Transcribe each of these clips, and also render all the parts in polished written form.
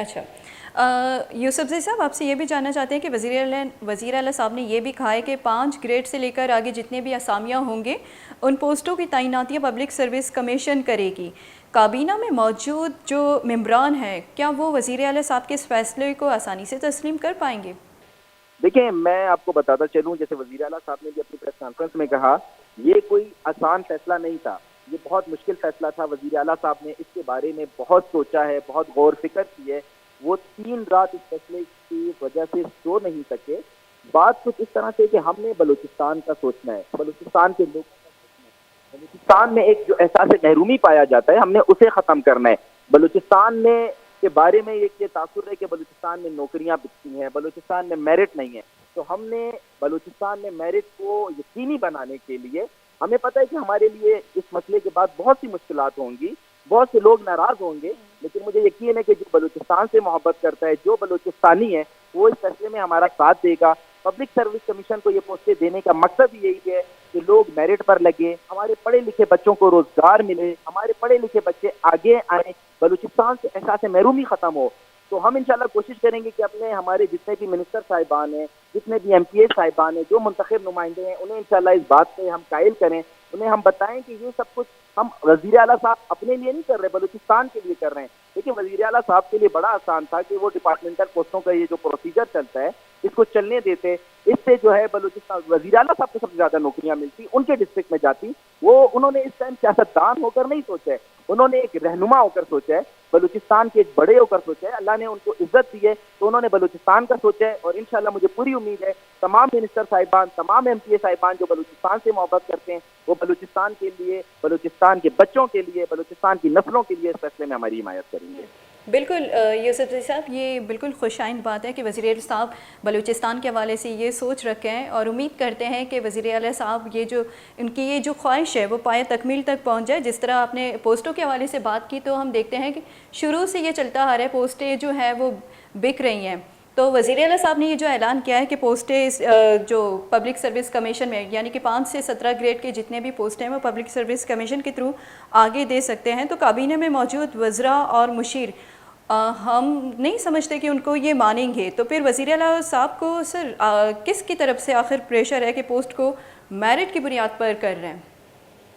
اچھا یوسف صاحب آپ سے یہ بھی جاننا چاہتے ہیں کہ وزیر اعلیٰ صاحب نے یہ بھی کہا ہے کہ 5 گریڈ سے لے کر آگے جتنے بھی اسامیاں ہوں گے ان پوسٹوں کی تعیناتیاں پبلک سروس کمیشن کرے گی. کابینہ میں موجود جو ممبران ہیں کیا وہ وزیر اعلیٰ صاحب کے اس فیصلے کو آسانی سے تسلیم کر پائیں گے؟ دیکھیں میں آپ کو بتاتا چلوں، جیسے وزیر اعلیٰ صاحب نے بھی اپنی پریس کانفرنس میں کہا، یہ کوئی آسان فیصلہ نہیں تھا، یہ بہت مشکل فیصلہ تھا. وزیر اعلیٰ صاحب نے اس کے بارے میں بہت سوچا ہے، بہت غور فکر کی ہے. وہ 3 رات اس فیصلے کی وجہ سے سو نہیں سکے. بات کچھ اس طرح سے کہ ہم نے بلوچستان کا سوچنا ہے، بلوچستان کے لوگوں کا سوچنا ہے. بلوچستان میں ایک جو احساس محرومی پایا جاتا ہے ہم نے اسے ختم کرنا ہے. بلوچستان میں کے بارے میں ایک یہ تاثر ہے کہ بلوچستان میں نوکریاں بکتی ہیں، بلوچستان میں میرٹ نہیں ہے. تو ہم نے بلوچستان میں میرٹ کو یقینی بنانے کے لیے، ہمیں پتہ ہے کہ ہمارے لیے اس مسئلے کے بعد بہت سی مشکلات ہوں گی، بہت سے لوگ ناراض ہوں گے، لیکن مجھے یقین ہے کہ جو بلوچستان سے محبت کرتا ہے، جو بلوچستانی ہے، وہ اس فیصلے میں ہمارا ساتھ دے گا. پبلک سروس کمیشن کو یہ پوسٹیں دینے کا مقصد یہی ہے کہ لوگ میرٹ پر لگے، ہمارے پڑھے لکھے بچوں کو روزگار ملے، ہمارے پڑھے لکھے بچے آگے آئیں، بلوچستان سے احساس محرومی ختم ہو. تو ہم انشاءاللہ کوشش کریں گے کہ اپنے ہمارے جتنے بھی منسٹر صاحبان ہیں، جتنے بھی ایم پی اے صاحبان ہیں، جو منتخب نمائندے ہیں، انہیں انشاءاللہ اس بات پہ ہم قائل کریں، انہیں ہم بتائیں کہ یہ سب کچھ ہم وزیر اعلیٰ صاحب اپنے لیے نہیں کر رہے، بلوچستان کے لیے کر رہے ہیں. لیکن وزیر اعلیٰ صاحب کے لیے بڑا آسان تھا کہ وہ ڈپارٹمنٹل پوسٹوں کا یہ جو پروسیجر چلتا ہے اس کو چلنے دیتے. اس سے جو ہے بلوچستان، وزیر اعلیٰ صاحب کو سب سے زیادہ نوکریاں ملتی، ان کے ڈسٹرکٹ میں جاتی. انہوں نے اس ٹائم سیاستدان ہو کر نہیں سوچا ہے، انہوں نے ایک رہنما ہو کر سوچا ہے، بلوچستان کے ایک بڑے ہو کر سوچا ہے. اللہ نے ان کو عزت دی ہے تو انہوں نے بلوچستان کا سوچا ہے. اور انشاءاللہ مجھے پوری امید ہے تمام منسٹر صاحبان، تمام ایم پی اے صاحبان جو بلوچستان سے محبت کرتے ہیں، وہ بلوچستان کے لیے، بلوچستان کے بچوں کے لیے، بلوچستان کی نسلوں کے لیے اس فیصلے میں ہماری حمایت کریں گے. بالکل یوسف صاحب، یہ بالکل خوش آئند بات ہے کہ وزیر اعلیٰ صاحب بلوچستان کے حوالے سے یہ سوچ رکھے ہیں، اور امید کرتے ہیں کہ وزیر اعلیٰ صاحب یہ جو ان کی یہ جو خواہش ہے وہ پایہ تکمیل تک پہنچ جائے. جس طرح آپ نے پوسٹوں کے حوالے سے بات کی تو ہم دیکھتے ہیں کہ شروع سے یہ چلتا آ رہا ہے، پوسٹیں جو ہیں وہ بک رہی ہیں. تو وزیر اعلیٰ صاحب نے یہ جو اعلان کیا ہے کہ پوسٹیں جو پبلک سروس کمیشن میں، یعنی کہ 5 سے 17 گریڈ کے جتنے بھی پوسٹ ہیں وہ پبلک سروس کمیشن کے تھرو آگے دے سکتے ہیں. تو کابینہ میں موجود وزراء اور مشیر ہم نہیں سمجھتے کہ ان کو یہ مانیں گے. تو پھر وزیر اعلیٰ صاحب کو سر کس کی طرف سے آخر پریشر ہے کہ پوسٹ کو میرٹ کی بنیاد پر کر رہے ہیں؟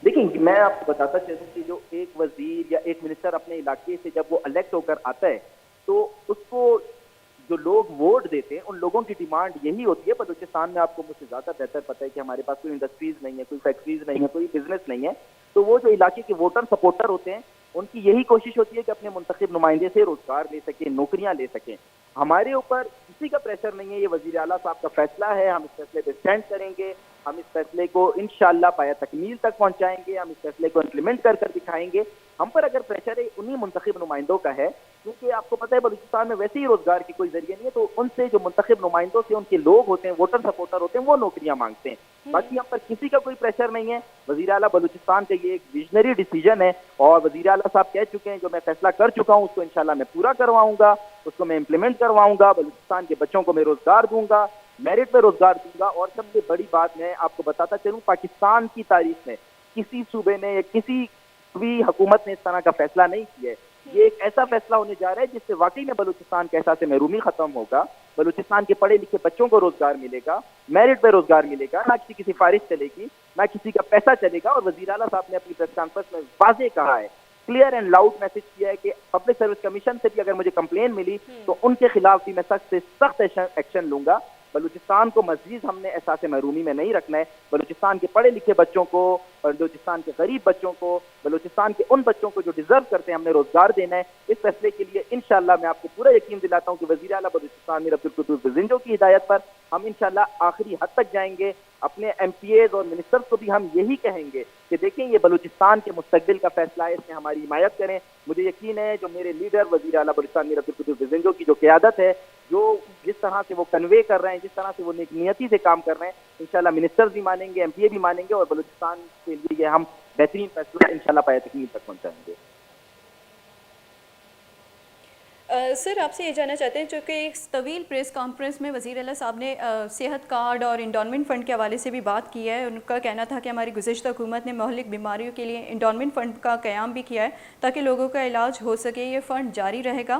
دیکھیں میں آپ کو بتاتا چلوں کہ جو ایک وزیر یا ایک منسٹر اپنے علاقے سے جب وہ الیکٹ ہو کر آتا ہے تو اس کو جو لوگ ووٹ دیتے ہیں ان لوگوں کی ڈیمانڈ یہی ہوتی ہے. بلوچستان میں آپ کو مجھ سے زیادہ بہتر پتہ ہے کہ ہمارے پاس کوئی انڈسٹریز نہیں ہے، کوئی فیکٹریز نہیں ہے، کوئی بزنس نہیں ہے. تو وہ جو علاقے کے ووٹر سپورٹر ہوتے ہیں ان کی یہی کوشش ہوتی ہے کہ اپنے منتخب نمائندے سے روزگار لے سکیں، نوکریاں لے سکیں. ہمارے اوپر کسی کا پریشر نہیں ہے، یہ وزیر اعلیٰ صاحب کا فیصلہ ہے. ہم اس فیصلے پہ اسٹینڈ کریں گے، ہم اس فیصلے کو انشاءاللہ پایہ تکمیل تک پہنچائیں گے، ہم اس فیصلے کو امپلیمنٹ کر کر دکھائیں گے. ہم پر اگر پریشر ہے انہی منتخب نمائندوں کا ہے، کیونکہ آپ کو پتہ ہے بلوچستان میں ویسے ہی روزگار کی کوئی ذریعہ نہیں ہے، تو ان سے جو منتخب نمائندوں سے ان کے لوگ ہوتے ہیں، ووٹر سپورٹر ہوتے ہیں، وہ نوکریاں مانگتے ہیں. باقی ہم پر کسی کا کوئی پریشر نہیں ہے. وزیر اعلیٰ بلوچستان کا یہ ایک ویژنری ڈیسیجن ہے اور وزیر اعلیٰ صاحب کہہ چکے ہیں جو میں فیصلہ کر چکا ہوں اس کو انشاءاللہ میں پورا کرواؤں گا، اس کو میں امپلیمنٹ کرواؤں گا. بلوچستان کے بچوں کو میں روزگار دوں گا، میرٹ پہ روزگار دوں گا. اور سب سے بڑی بات میں آپ کو بتاتا چلوں، پاکستان کی تاریخ میں کسی صوبے نے یا کسی بھی حکومت نے اس طرح کا فیصلہ نہیں کیا ہے. یہ ایک ایسا فیصلہ ہونے جا رہا ہے جس سے واقعی میں بلوچستان کا احساس محرومی ختم ہوگا، بلوچستان کے پڑھے لکھے بچوں کو روزگار ملے گا، میرٹ پہ روزگار ملے گا، نہ کسی کی سفارش چلے گی، نہ کسی کا پیسہ چلے گا. اور وزیر اعلیٰ صاحب نے اپنی پریس کانفرنس میں واضح کہا ہے، کلیئر اینڈ لاؤڈ میسج کیا ہے کہ پبلک سروس کمیشن سے بھی اگر مجھے کمپلین ملی تو ان کے خلاف بھی میں سخت سے سخت ایکشن لوں گا. بلوچستان کو مزید ہم نے احساس محرومی میں نہیں رکھنا ہے. بلوچستان کے پڑھے لکھے بچوں کو، بلوچستان کے غریب بچوں کو، بلوچستان کے ان بچوں کو جو ڈیزرو کرتے ہیں ہم نے روزگار دینا ہے. اس فیصلے کے لیے انشاءاللہ میں آپ کو پورا یقین دلاتا ہوں کہ وزیر اعلیٰ بلوچستان میر عبدالقدوس بزنجو کی ہدایت پر ہم انشاءاللہ آخری حد تک جائیں گے. اپنے ایم پی ایز اور منسٹرز کو بھی ہم یہی کہیں گے کہ دیکھیں یہ بلوچستان کے مستقبل کا فیصلہ ہے، اس میں ہماری حمایت کریں. مجھے یقین ہے جو میرے لیڈر وزیر اعلیٰ بلوچستان میر عبدالقدوس بزنجو کی جو قیادت ہے، جو جس طرح سے وہ کنوے کر رہے ہیں، جس طرح سے وہ نیک نیتی سے کام کر رہے ہیں، انشاءاللہ منسٹرز بھی مانیں گے، ایم پی اے بھی مانیں گے، اور بلوچستان کے لیے ہم بہترین فیصلہ انشاءاللہ پایہ تکمیل تک پہنچائیں گے. سر آپ سے یہ جاننا چاہتے ہیں، چونکہ ایک طویل پریس کانفرنس میں وزیر اعلیٰ صاحب نے صحت کارڈ اور انڈونمنٹ فنڈ کے حوالے سے بھی بات کی ہے. ان کا کہنا تھا کہ ہماری گزشتہ حکومت نے مہلک بیماریوں کے لیے انڈونمنٹ فنڈ کا قیام بھی کیا ہے تاکہ لوگوں کا علاج ہو سکے. یہ فنڈ جاری رہے گا.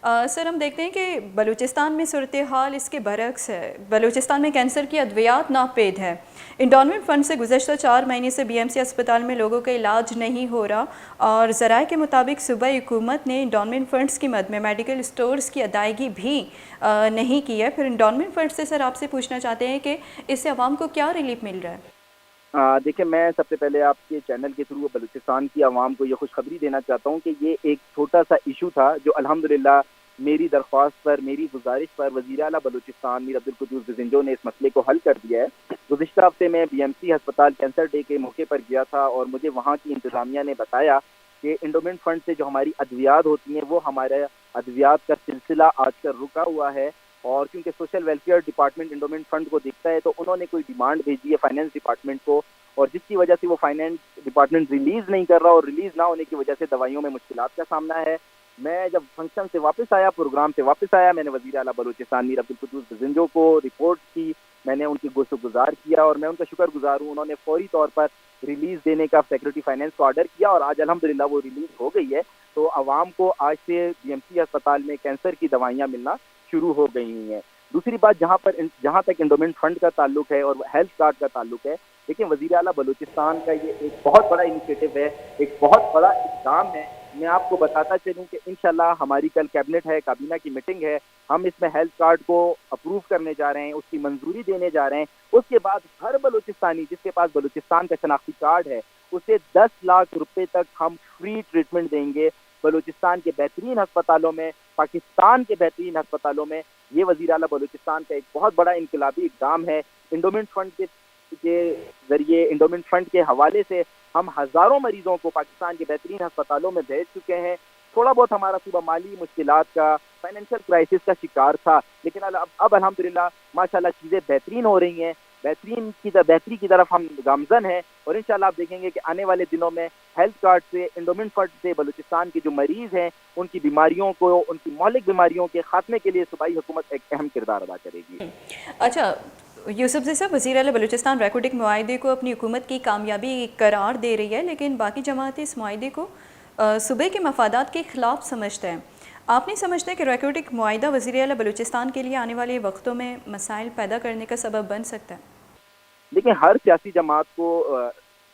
سر ہم دیکھتے ہیں کہ بلوچستان میں صورتحال اس کے برعکس ہے. بلوچستان میں کینسر کی ادویات ناپید ہے. انڈونمنٹ فنڈ سے گزشتہ 4 مہینے سے بی ایم سی اسپتال میں لوگوں کا علاج نہیں ہو رہا اور ذرائع کے مطابق صوبائی حکومت نے انڈونمنٹ فنڈز کی مد میں میڈیکل اسٹورز کی ادائیگی بھی نہیں کی ہے. پھر انڈونمنٹ فنڈ سے سر آپ سے پوچھنا چاہتے ہیں کہ اس سے عوام کو کیا ریلیف مل رہا ہے؟ دیکھیں، میں سب سے پہلے آپ کے چینل کے تھرو بلوچستان کی عوام کو یہ خوشخبری دینا چاہتا ہوں کہ یہ ایک چھوٹا سا ایشو تھا جو الحمدللہ میری درخواست پر، میری گزارش پر وزیر اعلیٰ بلوچستان میر عبدالقدوس بزنجو نے اس مسئلے کو حل کر دیا ہے. گزشتہ ہفتے میں بی ایم سی ہسپتال کینسر ڈے کے موقع پر گیا تھا اور مجھے وہاں کی انتظامیہ نے بتایا کہ انڈومنٹ فنڈ سے جو ہماری ادویات ہوتی ہیں وہ ہمارے ادویات کا سلسلہ آج کل رکا ہوا ہے. اور کیونکہ social welfare department endowment fund کو دیکھتا ہے تو انہوں نے کوئی ڈیمانڈ بھیجی ہے فائنینس ڈپارٹمنٹ کو، اور جس کی وجہ سے وہ فائنینس ڈپارٹمنٹ ریلیز نہیں کر رہا، اور ریلیز نہ ہونے کی وجہ سے دوائیوں میں مشکلات کا سامنا ہے. میں جب فنکشن سے واپس آیا، پروگرام سے واپس آیا، میں نے وزیر اعلیٰ بلوچستان میر عبدالقدوس بزنجو کو رپورٹ کی، میں نے ان کی گوشت گزار کیا اور میں ان کا شکر گزار ہوں. انہوں نے فوری طور پر ریلیز دینے کا سیکرٹری فائنینس کو آرڈر کیا اور آج الحمدللہ وہ ریلیز ہو گئی ہے. تو عوام کو آج سے بی ایم سی ہسپتال میں کینسر کی دوائیاں ملنا شروع ہو گئی ہیں. دوسری بات، جہاں تک انڈومنٹ فنڈ کا تعلق ہے اور ہیلتھ کارڈ کا تعلق ہے، لیکن وزیر اعلیٰ بلوچستان کا یہ ایک بہت بڑا انیشیٹو ہے، ایک بہت بڑا اقدام ہے. میں آپ کو بتاتا چلوں کہ انشاءاللہ ہماری کل کیبنٹ ہے، کابینہ کی میٹنگ ہے، ہم اس میں ہیلتھ کارڈ کو اپروو کرنے جا رہے ہیں، اس کی منظوری دینے جا رہے ہیں. اس کے بعد ہر بلوچستانی جس کے پاس بلوچستان کا شناختی کارڈ ہے اسے 10 لاکھ روپے تک ہم فری ٹریٹمنٹ دیں گے بلوچستان کے بہترین ہسپتالوں میں، پاکستان کے بہترین ہسپتالوں میں. یہ وزیر اعلیٰ بلوچستان کا ایک بہت بڑا انقلابی اقدام ہے. انڈومنٹ فنڈ کے ذریعے، انڈومنٹ فنڈ کے حوالے سے ہم ہزاروں مریضوں کو پاکستان کے بہترین ہسپتالوں میں بھیج چکے ہیں. تھوڑا بہت ہمارا صوبہ مالی مشکلات کا، فائنینشیل کرائسس کا شکار تھا، لیکن اب الحمدللہ ماشاءاللہ چیزیں بہترین ہو رہی ہیں، بہتری کی طرف ہم گامزن ہیں. اور انشاءاللہ آپ دیکھیں گے کہ آنے والے دنوں میں ہیلتھ کارڈ سے، انڈومنٹ فنڈ سے بلوچستان کے جو مریض ہیں ان کی بیماریوں کو، ان کی مہلک بیماریوں کے خاتمے کے لیے صوبائی حکومت ایک اہم کردار ادا کرے گی. اچھا یوسف زئی صاحب، وزیر اعلیٰ بلوچستان ریکوٹک معاہدے کو اپنی حکومت کی کامیابی قرار دے رہی ہے، لیکن باقی جماعتیں اس معاہدے کو صوبے کے مفادات کے خلاف سمجھتے ہیں. آپ نہیں سمجھتے کہ ریکوٹک معاہدہ وزیر اعلیٰ بلوچستان کے لیے آنے والے وقتوں میں مسائل پیدا کرنے کا سبب بن سکتا ہے؟ لیکن ہر سیاسی جماعت کو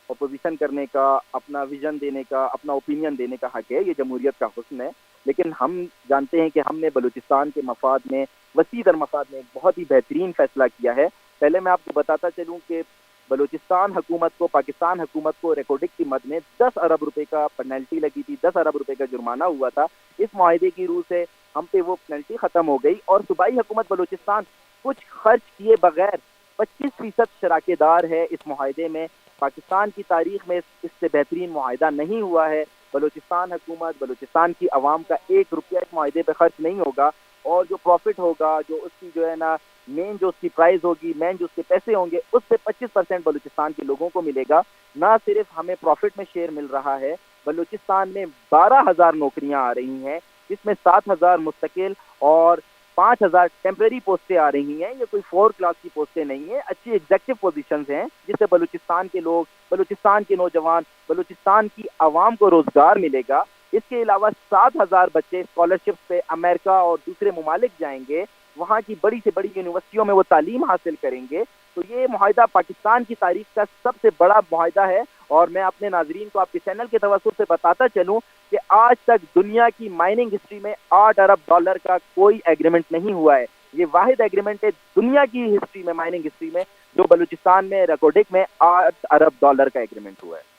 اپوزیشن کرنے کا، اپنا ویژن دینے کا، اپنا اوپینین دینے کا حق ہے، یہ جمہوریت کا حسن ہے. لیکن ہم جانتے ہیں کہ ہم نے بلوچستان کے مفاد میں، وسیع تر مفاد میں ایک بہت ہی بہترین فیصلہ کیا ہے. پہلے میں آپ کو بتاتا چلوں کہ بلوچستان حکومت کو، پاکستان حکومت کو ریکارڈنگ کی مد میں 10 ارب روپے کا پینلٹی لگی تھی، 10 ارب روپے کا جرمانہ ہوا تھا. اس معاہدے کی روح سے ہم پہ وہ پینلٹی ختم ہو گئی اور صوبائی حکومت بلوچستان کچھ خرچ کیے بغیر 25% شراکت دار ہے اس معاہدے میں. پاکستان کی تاریخ میں اس سے بہترین معاہدہ نہیں ہوا ہے. بلوچستان حکومت، بلوچستان کی عوام کا 1 روپیہ اس معاہدے پہ خرچ نہیں ہوگا، اور جو پروفٹ ہوگا، جو اس کی جو ہے نا مین جو اس کی پرائز ہوگی، مین جو اس کے پیسے ہوں گے، اس سے 25% بلوچستان کے لوگوں کو ملے گا. نہ صرف ہمیں پروفٹ میں شیئر مل رہا ہے، بلوچستان میں 12,000 نوکریاں آ رہی ہیں، جس میں 7,000 مستقل اور 5,000 ٹیمپرری پوسٹیں آ رہی ہیں. یہ کوئی 4 کلاس کی پوسٹیں نہیں ہیں، اچھی ایگزیکٹو پوزیشنز ہیں جس سے بلوچستان کے لوگ، بلوچستان کے نوجوان، بلوچستان کی عوام کو روزگار ملے گا. اس کے علاوہ 7,000 بچے اسکالرشپ پہ امریکہ اور دوسرے ممالک جائیں گے، وہاں کی بڑی سے بڑی یونیورسٹیوں میں وہ تعلیم حاصل کریں گے. تو یہ معاہدہ پاکستان کی تاریخ کا سب سے بڑا معاہدہ ہے. اور میں اپنے ناظرین کو آپ کے چینل کے توسط سے بتاتا چلوں کہ آج تک دنیا کی مائننگ ہسٹری میں 8 ارب ڈالر کا کوئی ایگریمنٹ نہیں ہوا ہے. یہ واحد ایگریمنٹ ہے دنیا کی ہسٹری میں، مائننگ ہسٹری میں، جو بلوچستان میں ریکارڈنگ میں 8 ارب ڈالر کا ایگریمنٹ ہوا ہے.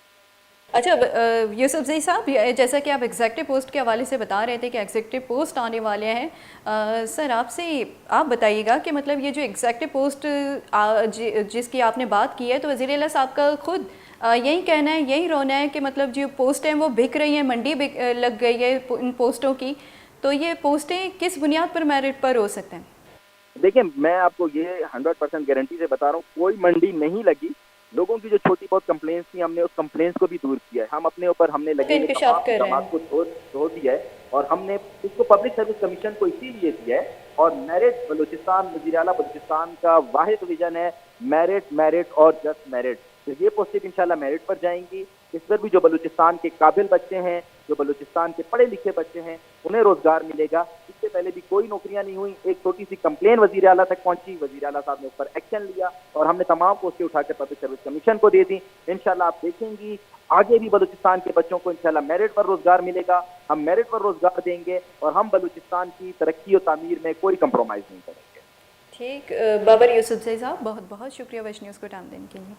اچھا یوسف زئی صاحب، جیسا کہ آپ ایگزیکٹو پوسٹ کے حوالے سے بتا رہے تھے کہ ایگزیکٹو پوسٹ آنے والے ہیں، سر آپ بتائیے گا کہ مطلب یہ جو ایگزیکٹو پوسٹ جس کی آپ نے بات کی ہے، تو وزیر اعلیٰ صاحب کا خود یہی کہنا ہے، یہی رونا ہے کہ مطلب جو پوسٹیں وہ بک رہی ہیں، منڈی لگ گئی ہے ان پوسٹوں کی، تو یہ پوسٹیں کس بنیاد پر میرٹ پر ہو سکتے ہیں؟ دیکھیں، میں آپ کو یہ 100% گارنٹی سے بتا رہا ہوں، کوئی منڈی نہیں لگی. لوگوں کی جو چھوٹی بہت کمپلینس تھی، ہم نے اس کمپلینس کو بھی دور کیا ہے. ہم اپنے اوپر ہم نے لگے ہوئے تمام انکشاف کر رہے الزامات ہیں. کو چھوڑ دیا ہے، اور ہم نے اس کو پبلک سروس کمیشن کو اسی لیے دیا ہے. اور میرٹ بلوچستان، وزیر اعلیٰ بلوچستان کا واحد ویژن ہے میرٹ، میرٹ اور جسٹ میرٹ. تو یہ پوسٹیں انشاءاللہ میرٹ پر جائیں گی. اس پر بھی جو بلوچستان کے قابل بچے ہیں, جو بلوچستان کے پڑھے لکھے بچے ہیں, انہیں روزگار ملے گا. اس سے پہلے بھی کوئی نوکریاں نہیں ہوئی. ایک چھوٹی سی کمپلین وزیر اعلیٰ تک پہنچی, وزیر اعلیٰ صاحب نے اس پر ایکشن لیا اور ہم نے تمام پوسٹیں اٹھا کے پبلک سروس کمیشن کو دے دی. انشاءاللہ آپ دیکھیں گی آگے بھی بلوچستان کے بچوں کو انشاءاللہ میرٹ پر روزگار ملے گا. ہم میرٹ پر روزگار دیں گے اور ہم بلوچستان کی ترقی و تعمیر میں کوئی کمپرومائز نہیں کریں گے. ٹھیک, بابر یوسف زئی صاحب بہت بہت شکریہ ویش نیوز کو ٹائم دینے کے لیے.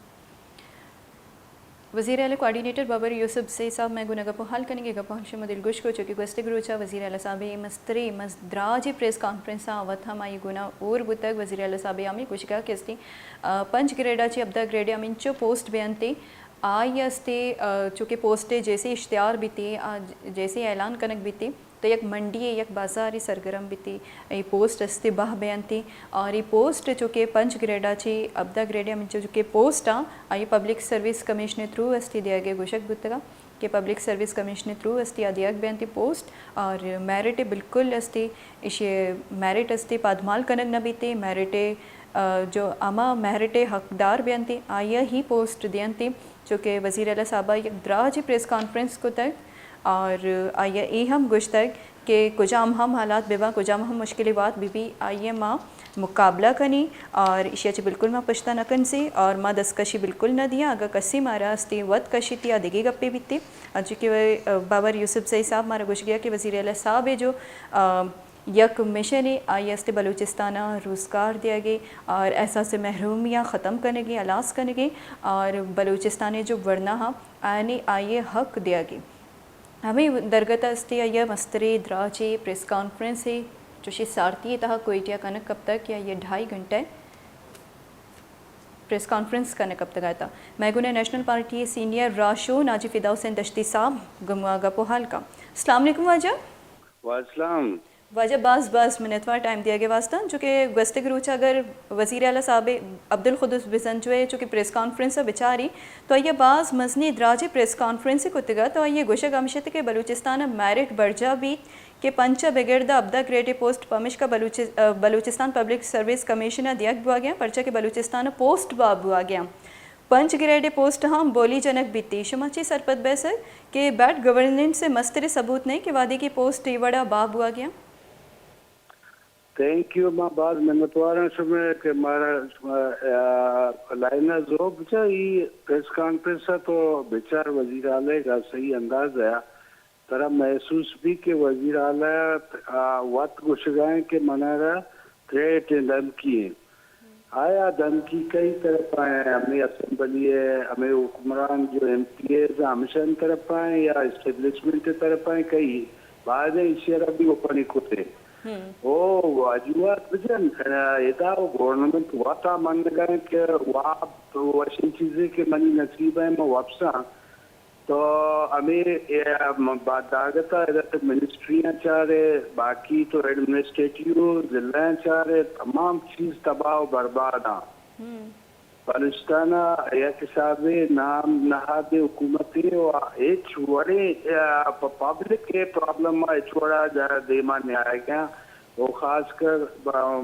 وزیر اعلیٰ کوآرڈینیٹر بابر یوسف زئی صاحب میں گناہ گپو حال کریں گے گپو ہم دل گوش کو چونکہ گوشت گروچا وزیر اعلیٰ صاحب مستری مزدراج پریس کانفرنس آوت ہم آئی گناہ اور بتک وزیر اعلیٰ صاحب آمی کچھ گا کستی پنچ گریڈا چی ابدا گریڈ امین چو پوسٹ بیانتے آئی استے چونکہ پوسٹے جیسے اشتہار بیتے جیسے اعلان کنک بیتے تو یک منڈی یک بازاری سرگرم بیتی یہ پوسٹ استے باہ بیانتی اور یہ پوسٹ چونکہ پنچ گریڈا چی ابدا گریڈ امین چونکہ پوسٹ آئی پبلک سروس کمیشن تھرو استی دیا گئے گوشک بتگا کہ پبلک سروس کمیشن تھرو استی آدیاک بیانتی پوسٹ اور میرٹ بالکل استی اسے میرٹ استی پادمال کنک نہ بیتے میرٹ جو اما میرٹ حقدار بیانتی آیا ہی پوسٹ دیانتی چونکہ وزیر اعلیٰ صاحبہ یک دراج پریس کانفرنس کو تک اور آئیے ای ہم گشتک کہ کجام ہم حالات بیوا کجام ہم مشکلات بھی آئیے ماں مقابلہ کنی اور اشیا چی بالکل ماں پشتہ نہ کن سی اور ماں دستکشی بالکل نہ دیا اگر کسی مارا استی ود کشی تھی آدھگی گپے بیتی اور چونکہ بابر یوسف زئی صاحب مارا گوش گیا کہ وزیر اعلیٰ صاحب ہے جو یک مشن ہے آئی استے بلوچستانہ روزگار دیا گئی اور احساس محرومیاں ختم کرنے گی الاس کرنے گی اور بلوچستان جو ورنہ ہاں آئیے حق دیا گئی. ہمیں درگتہ استے آئیے مستری دراجی پریس کانفرنس ہے جو شی سارتی تہا کوئٹیا کنک کب تک یا یہ 2.5 گھنٹے پریس کانفرنس کرنے کب تک آیا تھا. میں گنہ نیشنل پارٹی سینئر راشو ناجی فدا حسین دشتی صاحب گموا گپو حال کا. السلام علیکم واجہ. والسلام. واجہ باز منتوار ٹائم دیا گیا واسطہ چونکہ گوشت گروچہ اگر وزیر اعلیٰ صاحب عبدالقدوس بزنجوے چونکہ پریس کانفرنس بچاری تو یہ بعض مزنی دراج پریس کانفرنس کو تگا تو یہ گوشہ گمشت کے بلوچستان میرٹ برجا بھی کہ پنچا بگردہ ابدا گریڈ پوسٹ پمش کا بلوچستان پبلک سروس کمیشنہ دیکھ بوا گیا پرچہ کے بلوچستان پوسٹ باب بوا گیا پنچ گریڈ پوسٹ ہم بولی جنک بیتی شماچی سرپت بیسر کہ بیڈ گورننس سے مستر ثبوت نہیں کہ وادی کی پوسٹ ایوڑا باب ہوا گیا. Thank you. ماں بعض منتواروں سے کہ مارا لائنہ زو بچا یہ پریس کانفرنس تو بیچار وزیر اعلیٰ کا صحیح انداز ہے طرح محسوس بھی کہ وزیر اعلیٰ وقت گشگائیں کہ منارا تھریٹ دھمکی ہیں آیا دھمکی کئی طرف آئے ہمیں اسمبلی ہے ہمیں حکمران جو ایم پی ایز ہمیشہ ان طرف آئیں یا اسٹیبلشمنٹ کی طرف آئیں کئی بعد اشارہ بھی اوپن کو تھے او واجبات بجن ادا گورنمنٹ واتا مان گئے کہ واپ واشن چیزیں کہ منی نصیب ہے میں واپساں تو ہمیں باداغتا ادھر منسٹریاں چاہ رہے باقی تو ایڈمنسٹریٹیو ضلع چاہ رہے تمام چیز تباہ و برباد ہیں. بلوچستانہ ایک حساب نام نہاد حکومتی ایچ وڑے پبلک کے پرابلم ایچ وڑا دیما نہیں آئے گا وہ خاص کر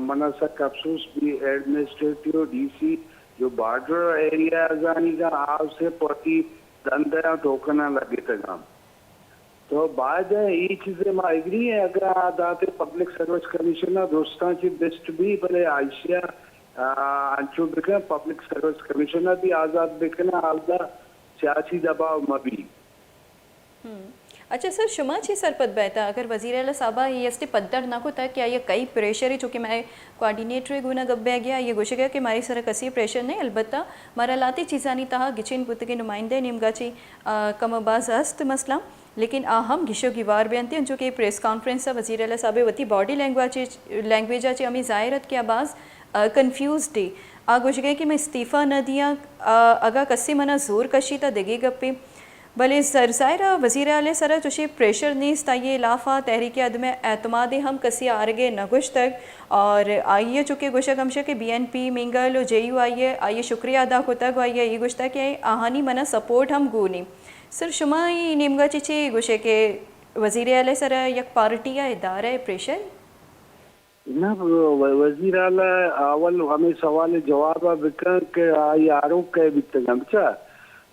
مناسب افسوس بھی ایڈمنسٹریٹیو ڈی سی جو بارڈر ایریا ازانی کا آپ سے پوتی دندہ ٹوکنا لگے تھا تو بعد یہ چیزیں میں اگری ہیں اگر آدھاتے پبلک سروس کمیشنر دوستان چی بیسٹ بھی بلے عائشہ انچو بکنا پبلک سروس کمیشنر بھی آزاد بکنا آزاد سیاسی دباؤ مبی. اچھا سر شما چی سرپت بیتا اگر وزیر اعلیٰ صاحبہ یہ استے پدر نہ کو تھا کیا یہ کئی پریشر ہے چونکہ میں کوآرڈینیٹر گونا گبے گیا یہ گوشے گیا کہ ہماری سر کسی پریشر نہیں البتہ مارا لاتی چیزانی تہا گچین پت کے نمائندے نیمگا چی کم باز ہست مسئلہ لیکن آہم گھشو کی وار بیانتی ہیں جو کہ پریس کانفرنس وزیر اعلیٰ صاحب وتی باڈی لینگویجا چی ہمیں ظاہرت کے آباز کنفیوز ڈے آگوش گئے کہ میں استعفیٰ نہ دیا اگا کسی منا زور کشی تا دگے گپے بلے ظاہرہ وزیر اعلیٰ سرا چوشی پریشر نیست آئیے لافا تحریک عدم اعتماد ہم کسی آرگے نگوش تک اور آئیے چونکہ گوشہ گمشہ کے بی این پی منگل و جے یو آئیے شکریہ ادا کو تک آئیے یہ گوشتا کہ آہانی منا سپورٹ ہم گونی. سر شما یہ نیمگا چیچے گوشے کہ وزیر اعلیٰ سرا یک پارٹی یا ادارہ پریشر نہ وزیر اعلیٰ اول ہمیں سوال جواب بکن کہ آئی آروپ کہے بکتا گمچا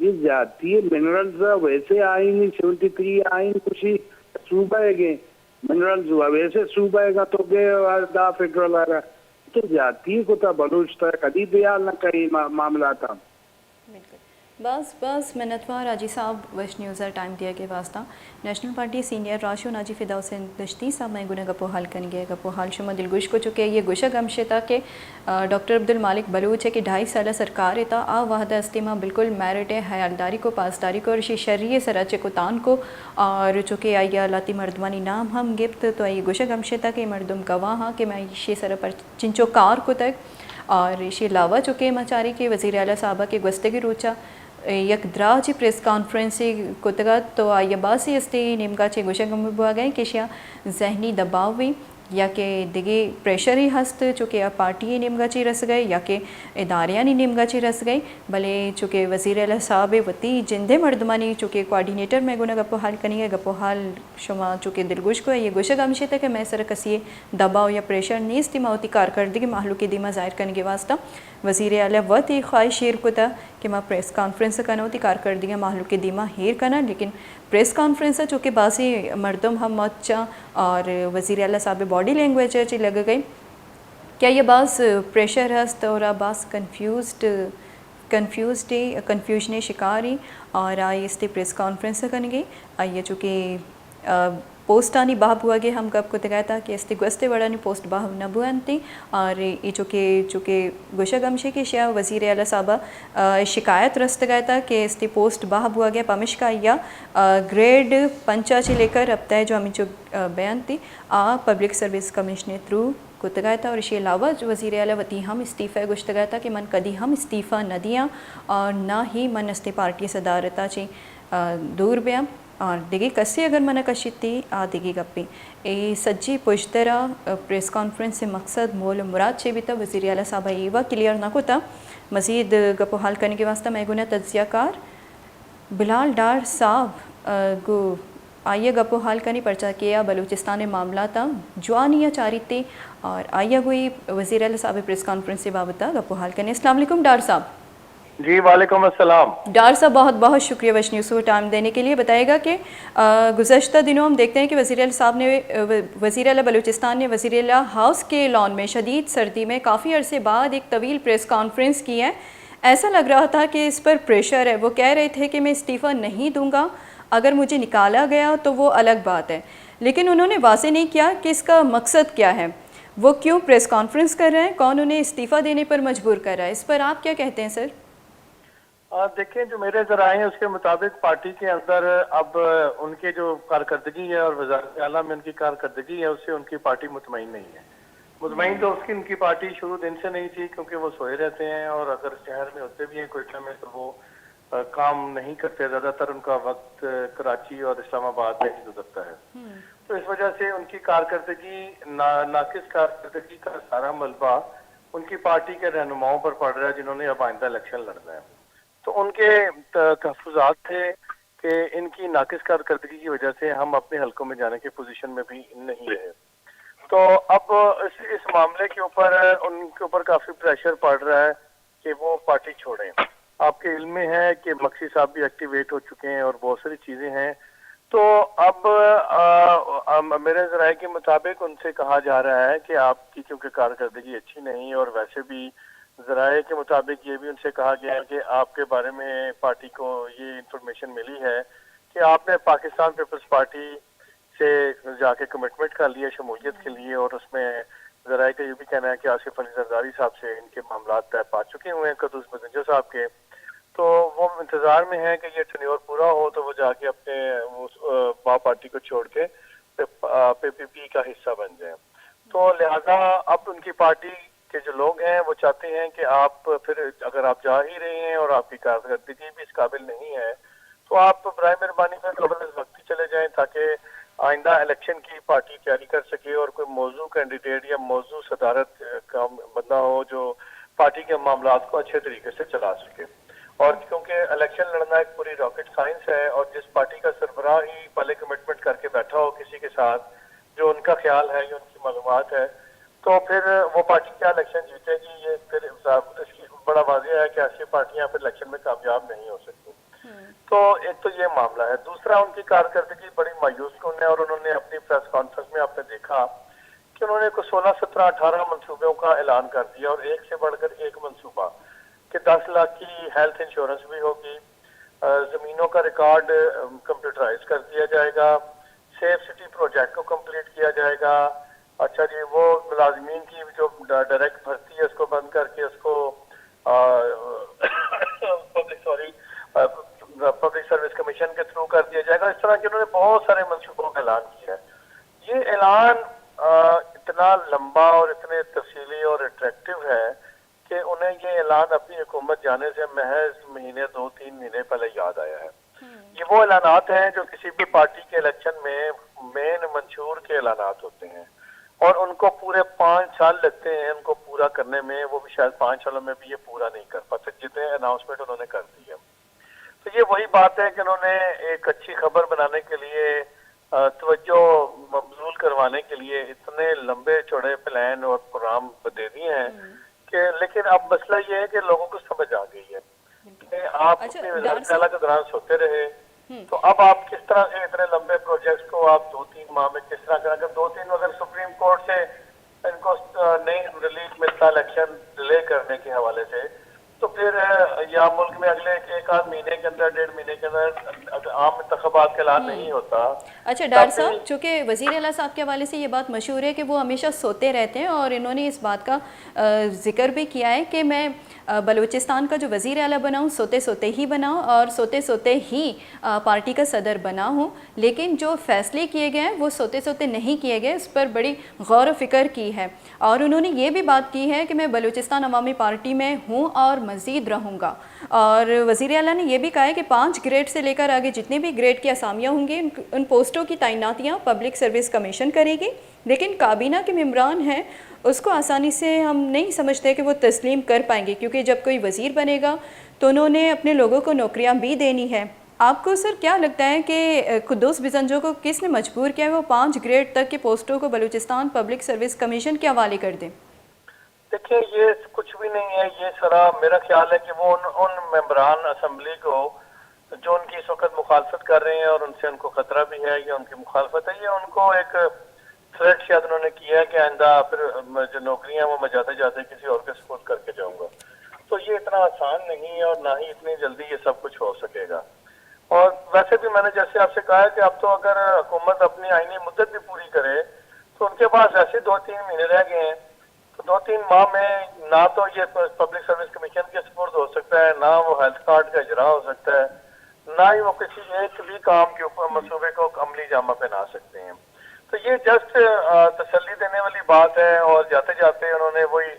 یہ جاتی منرلز ویسے آئیں 73 آئیں کچھ صوبہ کے منرلز ہوا ویسے صوبہ کا تو کہ دا فیڈرل آ رہا تو جاتی کو تا بلوچ تا کدی بیال نہ کئی معاملہ تھا. بالکل بس منتوار راجی صاحب ویسٹ نیوزر ٹائم دیا کے واسطہ نیشنل پارٹی سینئر راشو ناجی فدا حسین دشتی صاحب میں گنہ گپو حال کن گئے گپو حال شما دلگوش کو چکے یہ گوشہ گمشتا کہ ڈاکٹر عبدالمالک بلوچ ہے کہ 2.5 سالہ سرکار تا آ وحدہ استماع بالکل میرٹ ہے حیالداری کو پاسداری کو اور شرعی سراچے کو تان کو اور چونکہ آئیا لاتی مردمانی نام ہم گفت تو آئیے گوشہ گمشتا کہ مردم گواہ ہاں کہ میں شی سر پر چنچو کار کو تک اور شی لاوا چکے مچاری کے وزیر اعلیٰ صاحبہ کے گستگی روچا یک دراجی پریس کانفرنسی کتگت تو آئیے باسی استی نیمگا چے گوشہ گم بوا گئے کہ شیا ذہنی دباؤ بھی یا کہ دیگے پریشر ہی ہست چونکہ پارٹی نیمگا چی رس گئے یا کہ اداریاں نیمگا چی رس گئی بلے چونکہ وزیر اعلیٰ صاحب وتی جندے مردمانی چونکہ کوارڈینیٹر میں گنہ گپو حال کنی ہے گپو حال شما چونکہ دلگوش کو ہے یہ گوشہ گمشے تھا کہ میں سر کسی دباؤ یا پریشر نیستی موتی کارکردگی محلو کی دیمہ ظاہر کرنے کے واسطہ وزیر اعلیٰ وتی خواہش شیر کو تھا کہ میں پریس کانفرنس کنوتی کارکردگی محلو کی دیمہ ہیر کنا لیکن پریس کانفرنس چونکہ باسی مردم ہم موچا اور وزیر اعلیٰ صاحب باڈی لینگویج چی لگ گئی کیا یہ باس پریشر ہست اور باس کنفیوژن شکاری اور آئی اس تی پریس کانفرنس کن گئی آئیے چونکہ پوسٹ آنی باہ بوا گے ہم کب کو تگایا تھا کہ اس تی گوستے وڑانی پوسٹ باہ نہ بوانتی اور یہ چونکہ گوشہ گمشے کی شیا وزیر اعلیٰ صاحبہ شکایت رست گیا تھا کہ اس تی پوسٹ باہ بوا گیا پامش کا یا گریڈ 5 چی لے کر اب تک جو ہمیں جو بیان تھی پبلک سروس کمیشن تھرو کو تگایا تھا اور اس کے علاوہ جو وزیر اعلیٰ وتی ہم استعفی گوشت گیا تھا کہ من کدی ہم استعفیٰ نہ دیا اور نہ ہی من استے پارٹی صدارتا چی دور بیا اور دیگی کسی اگر منع کشید تھی دیگی گپی ای سجی پشترا پریس کانفرنس سے مقصد مول مراد چے بھی تھا وزیر اعلیٰ صاحبہ ایوہ کلیئر نہ کو تھا مزید گپو حال کرنے کے واسطہ میں گنہ تجزیہ کار بلال ڈار صاحب گو آئیے گپو حال کرنی پرچہ کیا بلوچستان معاملہ تھا جوانیاں چاری تھی اور آئیے گوئی وزیر اعلیٰ صاحب پریس کانفرنس سے بابتا گپو حال کرنے. السلام علیکم ڈار صاحب. جی وعلیکم السلام. ڈار صاحب بہت بہت شکریہ ویسٹ نیوز کو ٹائم دینے کے لیے. بتائے گا کہ گزشتہ دنوں ہم دیکھتے ہیں کہ وزیر اعلیٰ صاحب نے وزیر اعلیٰ بلوچستان نے وزیر اعلیٰ ہاؤس کے لان میں شدید سردی میں کافی عرصے بعد ایک طویل پریس کانفرنس کی ہے. ایسا لگ رہا تھا کہ اس پر پریشر ہے. وہ کہہ رہے تھے کہ میں استعفیٰ نہیں دوں گا, اگر مجھے نکالا گیا تو وہ الگ بات ہے, لیکن انہوں نے واضح نہیں کیا کہ اس کا مقصد کیا ہے, وہ کیوں پریس کانفرنس کر رہے ہیں, کون انہیں استعفیٰ دینے پر مجبور کر رہا ہے. اس پر آپ کیا کہتے ہیں سر؟ دیکھیں جو میرے ذرائع ہیں اس کے مطابق پارٹی کے اندر اب ان کے جو کارکردگی ہے اور وزارت اعلیٰ میں ان کی کارکردگی ہے اس سے ان کی پارٹی مطمئن نہیں ہے. مطمئن تو اس کی ان کی پارٹی شروع دن سے نہیں تھی کیونکہ وہ سوئے رہتے ہیں اور اگر شہر میں ہوتے بھی ہیں کوئٹہ میں تو وہ کام نہیں کرتے, زیادہ تر ان کا وقت کراچی اور اسلام آباد میں ہی گزرتا ہے. تو اس وجہ سے ان کی کارکردگی ناقص کارکردگی کا سارا ملبہ ان کی پارٹی کے رہنماؤں پر پڑ رہا ہے جنہوں نے اب آئندہ الیکشن لڑنا ہے. تو ان کے تحفظات تھے کہ ان کی ناقص کارکردگی کی وجہ سے ہم اپنے حلقوں میں جانے کے پوزیشن میں بھی نہیں رہے. تو اب اس معاملے کے اوپر ان کے اوپر کافی پریشر پڑ رہا ہے کہ وہ پارٹی چھوڑیں. آپ کے علم میں ہے کہ مکسی صاحب بھی ایکٹیویٹ ہو چکے ہیں اور بہت ساری چیزیں ہیں. تو اب میرے ذرائع کے مطابق ان سے کہا جا رہا ہے کہ آپ کی کیونکہ کارکردگی اچھی نہیں اور ویسے بھی ذرائع کے مطابق یہ بھی ان سے کہا گیا ہے کہ آپ کے بارے میں پارٹی کو یہ انفارمیشن ملی ہے کہ آپ نے پاکستان پیپلز پارٹی سے جا کے کمٹمنٹ کر لیا شمولیت کے لیے, اور اس میں ذرائع کا یہ بھی کہنا ہے کہ آصف علی زرداری صاحب سے ان کے معاملات طے پا چکے ہوئے ہیں قدوس مسنجر صاحب کے. تو وہ انتظار میں ہے کہ یہ ٹنیور پورا ہو تو وہ جا کے اپنے با پارٹی کو چھوڑ کے پی پی پی کا حصہ بن جائیں. تو لہذا اب ان کی پارٹی کے جو لوگ ہیں وہ چاہتے ہیں کہ آپ پھر اگر آپ جا ہی رہے ہیں اور آپ کی کارکردگی بھی اس قابل نہیں ہے تو آپ برائے مہربانی میں قبل از وقت چلے جائیں تاکہ آئندہ الیکشن کی پارٹی تیاری کر سکے اور کوئی موضوع کینڈیڈیٹ یا موضوع صدارت کا بندہ ہو جو پارٹی کے معاملات کو اچھے طریقے سے چلا سکے. اور کیونکہ الیکشن لڑنا ایک پوری راکٹ سائنس ہے اور جس پارٹی کا سربراہ ہی پہلے کمٹمنٹ کر کے بیٹھا ہو کسی کے ساتھ جو ان کا خیال ہے یا ان کی معلومات ہے تو پھر وہ پارٹی کیا الیکشن جیتے گی. یہ پھر اس کی بڑا واضح ہے کہ ایسی پارٹیاں پھر الیکشن میں کامیاب نہیں ہو سکتی. تو ایک تو یہ معاملہ ہے. دوسرا ان کی کارکردگی بڑی مایوس کن ہے, اور انہوں نے اپنی پریس کانفرنس میں آپ نے دیکھا کہ انہوں نے کوئی 16 17 18 منصوبوں کا اعلان کر دیا, اور ایک سے بڑھ کر ایک منصوبہ کہ 10 لاکھ کی ہیلتھ انشورنس بھی ہوگی, زمینوں کا ریکارڈ کمپیوٹرائز کر دیا جائے گا, سیف سٹی پروجیکٹ کو کمپلیٹ کیا جائے گا. اچھا جی, وہ ملازمین کی جو ڈائریکٹ بھرتی ہے اس کو بند کر کے اس کو پبلک سروس کمیشن کے تھرو کر دیا جائے گا. اس طرح کے انہوں نے بہت سارے منصوبوں کا اعلان کیا ہے. یہ اعلان اتنا لمبا اور اتنے تفصیلی اور اٹریکٹیو ہے کہ انہیں یہ اعلان اپنی حکومت جانے سے محض مہینے 2-3 مہینے پہلے یاد آیا ہے. یہ وہ اعلانات ہیں جو کسی بھی پارٹی کے الیکشن میں مین منشور کے اعلانات ہوتے ہیں, اور ان کو پورے 5 سال لگتے ہیں ان کو پورا کرنے میں. وہ بھی شاید 5 سالوں میں بھی یہ پورا نہیں کر پاتے جتنے اناؤنسمنٹ انہوں نے کر دی ہے. تو یہ وہی بات ہے کہ انہوں نے ایک اچھی خبر بنانے کے لیے, توجہ مبذول کروانے کے لیے اتنے لمبے چوڑے پلان اور پروگرام دے دیے ہیں کہ, لیکن اب مسئلہ یہ ہے کہ لوگوں کو سمجھ آ گئی ہے کہ آپ اپنے وزارت اعلیٰ کے دوران سوتے رہے, تو اب آپ کس طرح سے اتنے لمبے پروجیکٹس کو آپ 2-3 ماہ میں کس طرح کریں. اگر 2-3 اگر سپریم کورٹ سے ان کو نہیں ریلیف ملتا الیکشن ڈیلے کرنے کے حوالے سے, تو پھر یا ملک میں اگلے 1-8 مہینے کے اندر 1.5 مہینے کے اندر عام انتخابات کا اعلان نہیں ہوتا. اچھا ڈاکٹر صاحب, چونکہ وزیر اعلیٰ صاحب کے حوالے سے یہ بات مشہور ہے کہ وہ ہمیشہ سوتے رہتے ہیں, اور انہوں نے اس بات کا ذکر بھی کیا ہے کہ میں بلوچستان کا جو وزیر اعلیٰ بنا ہوں سوتے سوتے ہی بنا ہوں اور سوتے سوتے ہی پارٹی کا صدر بنا ہوں, لیکن جو فیصلے کیے گئے ہیں وہ سوتے سوتے نہیں کیے گئے. اس پر بڑی غور و فکر کی ہے, اور انہوں نے یہ بھی بات کی ہے کہ میں بلوچستان عوامی پارٹی میں ہوں اور مزید رہوں گا. اور وزیر اعلیٰ نے یہ بھی کہا ہے کہ 5 گریڈ سے لے کر آگے جتنے بھی گریڈ کی اسامیاں ہوں گی ان پوسٹوں کی تعیناتیاں پبلک سروس کمیشن کرے گی, لیکن کابینہ کے ممبران ہیں اس کو آسانی سے ہم نہیں سمجھتے کہ وہ تسلیم کر پائیں گے, کیونکہ جب کوئی وزیر بنے گا تو انہوں نے اپنے لوگوں کو نوکریاں بھی دینی ہے. آپ کو سر کیا لگتا ہے کہ قدوس بزنجو کو کس نے مجبور کیا ہے وہ 5 گریڈ تک کے پوسٹوں کو بلوچستان پبلک سروس کمیشن کے حوالے کر دیں؟ دیکھیں, یہ کچھ بھی نہیں ہے. یہ سرا میرا خیال ہے کہ وہ ان ممبران اسمبلی کو جو ان کی اس وقت مخالفت کر رہے ہیں اور ان سے ان کو خطرہ بھی ہے یا ان کی مخالفت ہے, یہ ان کو ایک تھریٹ شاید انہوں نے کیا ہے کہ آئندہ پھر جو نوکریاں وہ میں جاتے جاتے کسی اور کے سپورٹ کر کے جاؤں گا. تو یہ اتنا آسان نہیں ہے اور نہ ہی اتنی جلدی یہ سب کچھ ہو سکے گا. اور ویسے بھی میں نے جیسے آپ سے کہا ہے کہ اب تو اگر حکومت اپنی آئینی مدت بھی پوری کرے تو ان کے پاس ایسے 2-3 مہینے رہ گئے ہیں, تو 2-3 ماہ میں نہ تو یہ پبلک سروس کمیشن کے سپورٹ ہو سکتا ہے, نہ وہ ہیلتھ کارڈ کا اجرا ہو سکتا ہے, نہ ہی وہ کسی ایک بھی کام کے اوپر منصوبے کو عملی جامہ پہنا سکتے ہیں. تو یہ جسٹ تسلی دینے والی بات ہے. اور جاتے جاتے انہوں نے وہی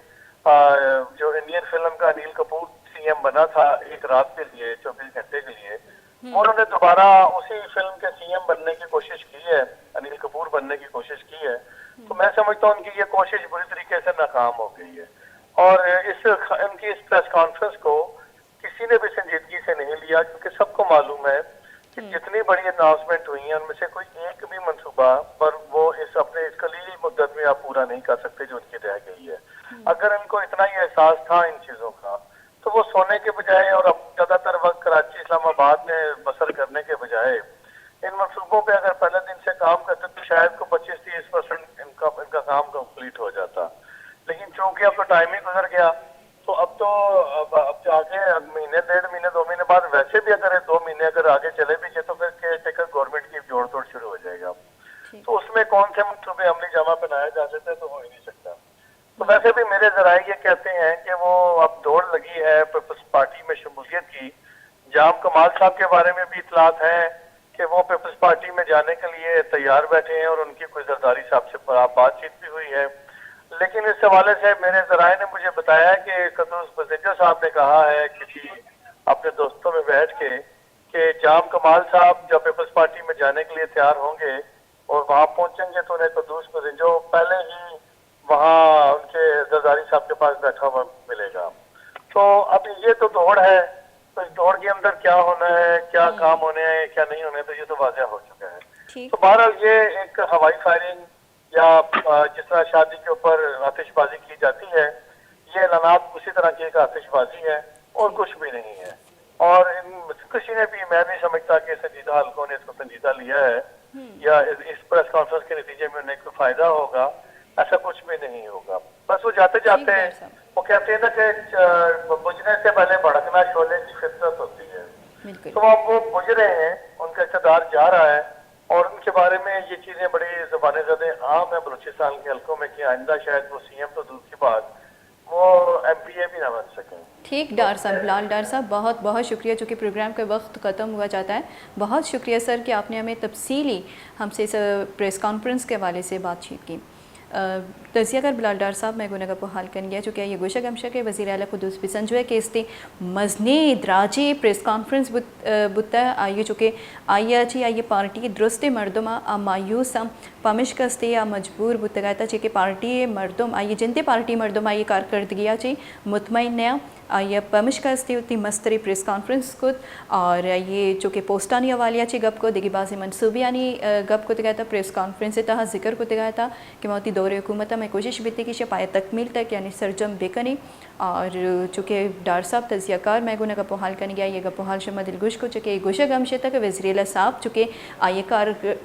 جو انڈین فلم کا انیل کپور سی ایم بنا تھا ایک رات کے لیے 24 گھنٹے کے لیے, انہوں نے دوبارہ اسی فلم کے سی ایم بننے کی کوشش کی ہے, انیل کپور بننے کی کوشش کی ہے. تو میں سمجھتا ہوں ان کی یہ کوشش بری طریقے سے ناکام ہو گئی ہے. اور ان کی اس پریس کانفرنس کو کسی نے بھی سنجیدگی سے نہیں لیا, کیونکہ سب کو معلوم ہے کہ جتنی بڑی اناؤنسمنٹ ہوئی ہیں ان میں سے کوئی ایک بھی منصوبہ پر وہ اپنے اس قلیل مدت میں آپ پورا نہیں کر سکتے جو ان کی رہ گئی ہے. اگر ان کو اتنا ہی احساس تھا ان چیزوں کا تو وہ سونے کے بجائے اور اب زیادہ تر وقت کراچی اسلام آباد میں بسر کرنے کے بجائے ان منصوبوں پہ اگر پہلے دن سے کام کرتے تو شاید کو 25-30% ان کا کام کمپلیٹ ہو جاتا. لیکن چونکہ اب تو ٹائم ہی گزر گیا تو اب جا کے مہینے 1.5 مہینے 2 مہینے بعد ویسے بھی اگر 2 مہینے اگر آگے چلے بھی گئے تو پھر کیئر ٹیکر گورنمنٹ کی جوڑ توڑ شروع ہو جائے گا. تو اس میں کون سے منصوبے عملی جامہ پہنایا جا سکتا ہے, تو ہو ہی نہیں سکتا. تو ویسے بھی میرے ذرائع یہ کہتے ہیں کہ وہ اب دوڑ لگی ہے پیپلز پارٹی میں شمولیت کی. جام کمال صاحب کے بارے میں بھی اطلاعات ہیں کہ وہ پیپلز پارٹی میں جانے کے لیے تیار بیٹھے ہیں اور ان کی کوئی زرداری صاحب سے بات چیت بھی ہوئی ہے. لیکن اس حوالے سے میرے ذرائع نے مجھے بتایا کہ قدوس بزنجو صاحب نے کہا ہے کسی اپنے دوستوں میں بیٹھ کے کہ جام کمال صاحب جب پیپلز پارٹی میں جانے کے لیے تیار ہوں گے اور وہاں پہنچیں گے تو انہیں قدوس بزنجو پہلے ہی وہاں ان کے زرداری صاحب کے پاس بیٹھا ہوا ملے گا. تو اب یہ تو دوڑ ہے, تو اس دوڑ کے اندر کیا ہونا ہے, کیا کام ہونے ہیں, کیا نہیں ہونے, تو یہ تو واضح ہو چکا ہے. تو بہرحال یہ ایک ہوائی فائرنگ یا جس طرح شادی کے اوپر آتش بازی کی جاتی ہے, یہ اعلانات اسی طرح کی ایک آتش بازی ہے اور کچھ بھی نہیں ہے. اور کسی نے بھی، میں نہیں سمجھتا کہ سنجیدہ حلقوں نے اس کو سنجیدہ لیا ہے یا اس پریس کانفرنس کے نتیجے میں انہیں کوئی فائدہ ہوگا، ایسا کچھ بھی نہیں ہوگا. بس وہ جاتے جاتے وہ کہتے ہیں نا کہ بجھنے سے پہلے بھڑکنا شعلے کی فطرت ہوتی ہے. بالکل. تو اب وہ بجھ رہے ہیں، ان کا اقتدار جا رہا ہے، اور ان کے بارے میں یہ چیزیں بڑی زبانیں زدیں عام ہیں بلوچستان کے حلقوں میں کہ آئندہ شاید وہ سی ایم تو دور کی بات وہ ایم پی اے بھی نہ بن سکیں. ٹھیک ڈار صاحب، بلال ڈار صاحب، بہت بہت شکریہ. چونکہ پروگرام کا وقت ختم ہوا جاتا ہے. بہت شکریہ سر کہ آپ نے ہمیں تفصیلی ہم سے اس پریس کانفرنس کے حوالے سے بات چیت کی. تجزیہ کار بلال ڈار صاحب میں گناہ کو حال کن گیا چونکہ یہ گوشہ گمشہ کے وزیر اعلیٰ قدوس بسنجوے کے استے مزنی دراجی پریس کانفرنس بتا آئیے چونکہ آئیے اچھی آئیے پارٹی درست مردم مایوس پمش کستے یا مجبور بتا گیا تھا چونکہ پارٹی مردم آئیے جنتے پارٹی مردم آئیے کارکردگی چی مطمئن نیا آئیے پمش کستے ہوتی مستری پریس کانفرنس کو اور یہ چونکہ پوسٹانی حوالیا چی گپ کو دیکھی بازی منصوبیانی گپ کو گیا تھا پریس کانفرنس تہا ذکر کو گیا تھا کہ موتی دور حکومت میں کوشش بھی تھی کہ شپایت تکمیل تک یعنی سرجم بکنی. اور چونکہ ڈار صاحب تجزیہ کار میں گناہ گپو حال کرنے گیا یہ گپو حال شمہ دلگوش کو چونکہ گوشہ گمشے تک وزیر اعلیٰ صاحب چونکہ آئیے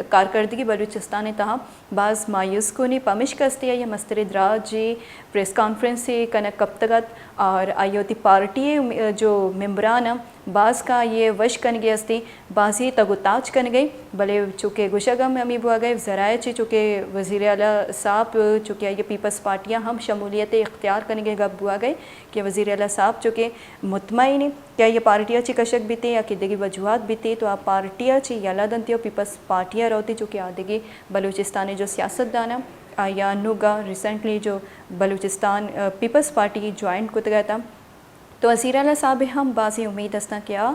کارکردگی بلوچستان تہا بعض مایوس کو نہیں پمش کستے یہ مستر دراج پریس کانفرنس سے کنک کپتگت اور آئیے ہوتی پارٹی جو ممبران بعض کا یہ وش کن گئے استی بعضی تگوتاج کن گئی بلے چونکہ گوشہ گم میں ہمیں بوا گئے ذرائع چی چونکہ وزیر اعلیٰ صاحب چونکہ یہ پیپلز پارٹیاں ہم شمولیت اختیار کرنے گئے گپ بوا گئے کہ وزیر اعلیٰ صاحب چونکہ مطمئن کیا یہ پارٹیاں چی کشک بھی تھے یا کدگی وجوہات بھی تھے تو آپ پارٹیاں چی یلا دنتی پیپلز پارٹیاں رہتی چونکہ آدگی بلوچستانی جو سیاست دانا یا نوگا ریسنٹلی جو بلوچستان پیپلز پارٹی جوائنٹ کو گیا تھا تو وزیر اعلیٰ صاحب ہم بعضی امید ہستا کیا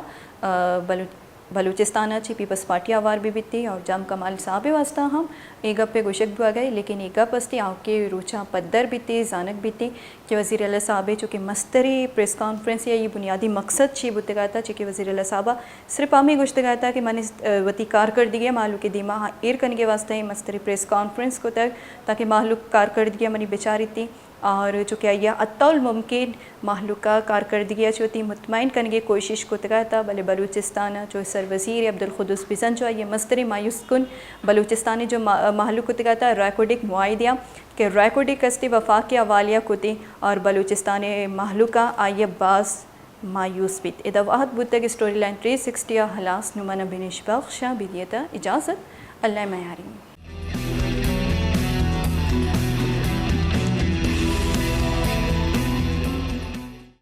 بلوچستان چی پیپلز پارٹی آوار بھی تھی اور جام کمال صاحب واسطہ ہم ایک گپ پہ گوشک بھی گئے لیکن ایک گپ استی آپ کے روچہ پدر بھی تھی زانک بھی تھی کہ وزیر اعلیٰ صاحب چونکہ مستری پریس کانفرنس یا یہ بنیادی مقصد چی بتے گیا تھا چونکہ وزیر اعلیٰ صاحبہ صرف ہمیں گوشت گیا تھا کہ میں نے وتی کارکردگی معلوم کے دیما ایر کرنے کے واسطے مستری پریس کانفرنس کو تک تاکہ معلوم کارکردگی منی بیچاری تھی اور چونکہ یہ اطول ممکن محلوقہ کارکردگی چوتی مطمئن کرنے کی کوشش کو تگا تھا بلے بلوچستان جو سر وزیر عبدالقدوس بسنجوے یہ مستری مایوس کن بلوچستانی جو محلوق کو تگا تھا ریکارڈک معاہدہ کہ ریکارڈک کستی وفاق کے حوالیہ کو تھی اور بلوچستان محلوقہ آئیے باز مایوس بیت ادواہت بودتگ اسٹوری لائن 360 حلاس نمانہ بینش بخشا بیدیتا اجازت اللہ معیاری.